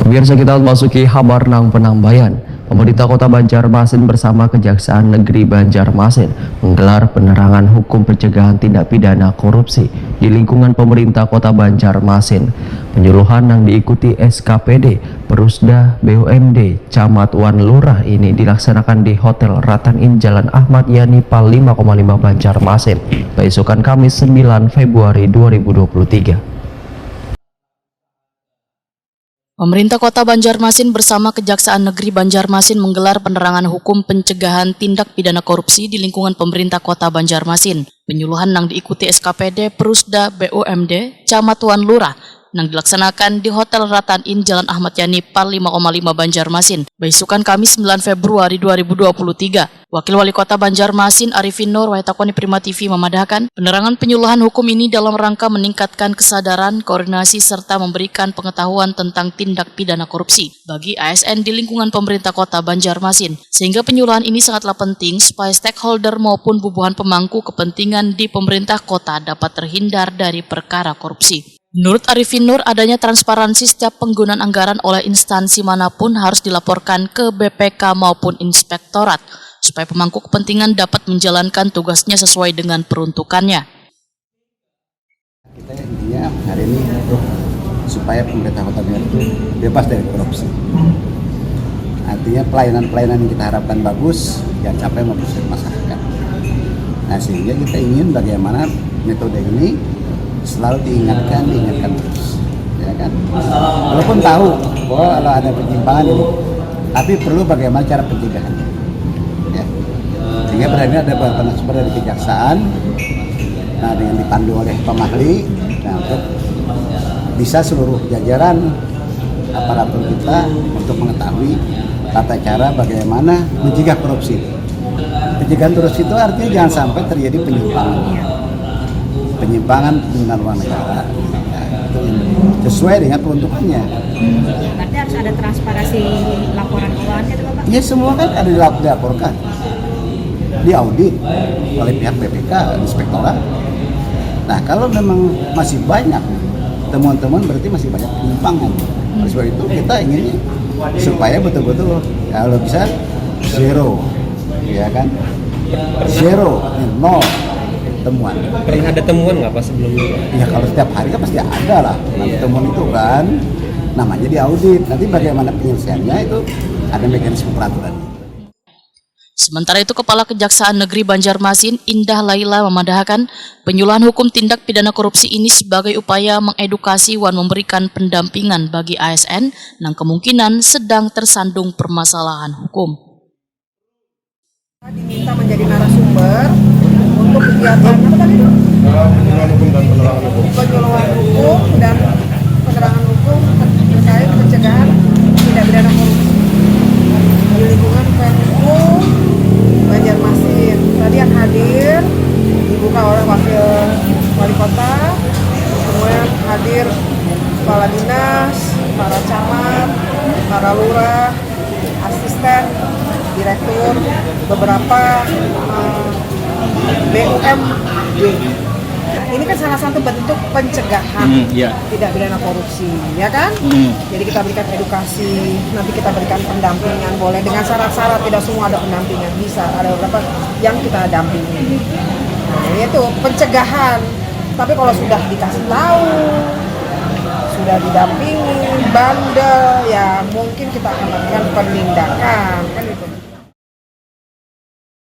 Pemirsa, kita masuki kabar nang penambayan. Pemerintah Kota Banjarmasin bersama Kejaksaan Negeri Banjarmasin menggelar penerangan hukum pencegahan tindak pidana korupsi di lingkungan pemerintah Kota Banjarmasin. Penyuluhan yang diikuti SKPD, Perusda, BUMD, Camat Wan Lurah ini dilaksanakan di Hotel Ratan Inn Jalan Ahmad Yani Pal 5,5 Banjarmasin, besokan Kamis 9 Februari 2023. Pemerintah Kota Banjarmasin bersama Kejaksaan Negeri Banjarmasin menggelar penerangan hukum pencegahan tindak pidana korupsi di lingkungan pemerintah Kota Banjarmasin. Penyuluhan yang diikuti SKPD, Perusda, BUMD, Camat Wan Lurah yang dilaksanakan di Hotel Ratan Inn Jalan Ahmad Yani Pal 5,5 Banjarmasin, besokan Kamis 9 Februari 2023. Wakil Wali Kota Banjarmasin Arifin Nur Waitakoni Prima TV memadahkan penerangan penyuluhan hukum ini dalam rangka meningkatkan kesadaran, koordinasi serta memberikan pengetahuan tentang tindak pidana korupsi bagi ASN di lingkungan pemerintah Kota Banjarmasin, sehingga penyuluhan ini sangatlah penting supaya stakeholder maupun bubuhan pemangku kepentingan di pemerintah kota dapat terhindar dari perkara korupsi. Menurut Arifin Nur, adanya transparansi setiap penggunaan anggaran oleh instansi manapun harus dilaporkan ke BPK maupun inspektorat, supaya pemangku kepentingan dapat menjalankan tugasnya sesuai dengan peruntukannya. Kita intinya hari ini untuk supaya pemerintah Kota Banjar itu bebas dari korupsi. Artinya pelayanan-pelayanan yang kita harapkan bagus, jangan sampai merugikan masyarakat. Nah, sehingga kita ingin bagaimana metode ini selalu diingatkan terus, ya kan? Walaupun tahu bahwa kalau ada penyimpangan ini, tapi perlu bagaimana cara pencegahannya. Ya. Sehingga pada ini ada beberapa narasumber dari kejaksaan, nah dengan dipandu oleh pemahli, nah untuk bisa seluruh jajaran aparatur kita untuk mengetahui tata cara bagaimana mencegah korupsi. Pencegahan korupsi itu artinya jangan sampai terjadi penyimpangan penggunaan uang negara, sesuai dengan peruntukannya. Berarti harus ada transparansi laporan keuangannya itu, Bapak? Ya, semua kan ada dilaporkan, diaudit oleh pihak BPK, inspektorat. Nah, kalau memang masih banyak temuan-temuan, berarti masih banyak penyimpangan. Oleh sebab itu kita inginnya supaya betul-betul kalau bisa zero, ya kan? Zero, nol temuan. Pernah ada temuan nggak Pak sebelumnya? Ya kalau setiap hari kan pasti ada lah. Nanti temuan itu kan namanya diaudit. Nanti bagaimana penyelesaiannya itu ada mekanisme peraturan. Sementara itu, Kepala Kejaksaan Negeri Banjarmasin Indah Laila memadahkan penyuluhan hukum tindak pidana korupsi ini sebagai upaya mengedukasi dan memberikan pendampingan bagi ASN yang kemungkinan sedang tersandung permasalahan hukum. Diminta menjadi narasumber untuk kegiatan apa tadi itu? Penyuluhan hukum dan penerangan hukum. Penyuluhan hukum dan penerangan hukum terkait pencegahan tindak pidana korupsi di lingkungan Pemko Banjarmasin. Tadi yang hadir dibuka oleh Wakil Wali Kota, kemudian hadir kepala dinas, para camat, para lurah, asisten, direktur, beberapa BUMD. Ini kan salah satu bentuk pencegahan tidak pidana korupsi, ya kan? Jadi kita berikan edukasi, nanti kita berikan pendampingan, boleh dengan syarat-syarat, tidak semua ada pendampingan, bisa ada beberapa yang kita dampingi. Nah, itu pencegahan. Tapi kalau sudah dikasih tahu, sudah didampingi, bandel, ya mungkin kita akan lakukan penindakan.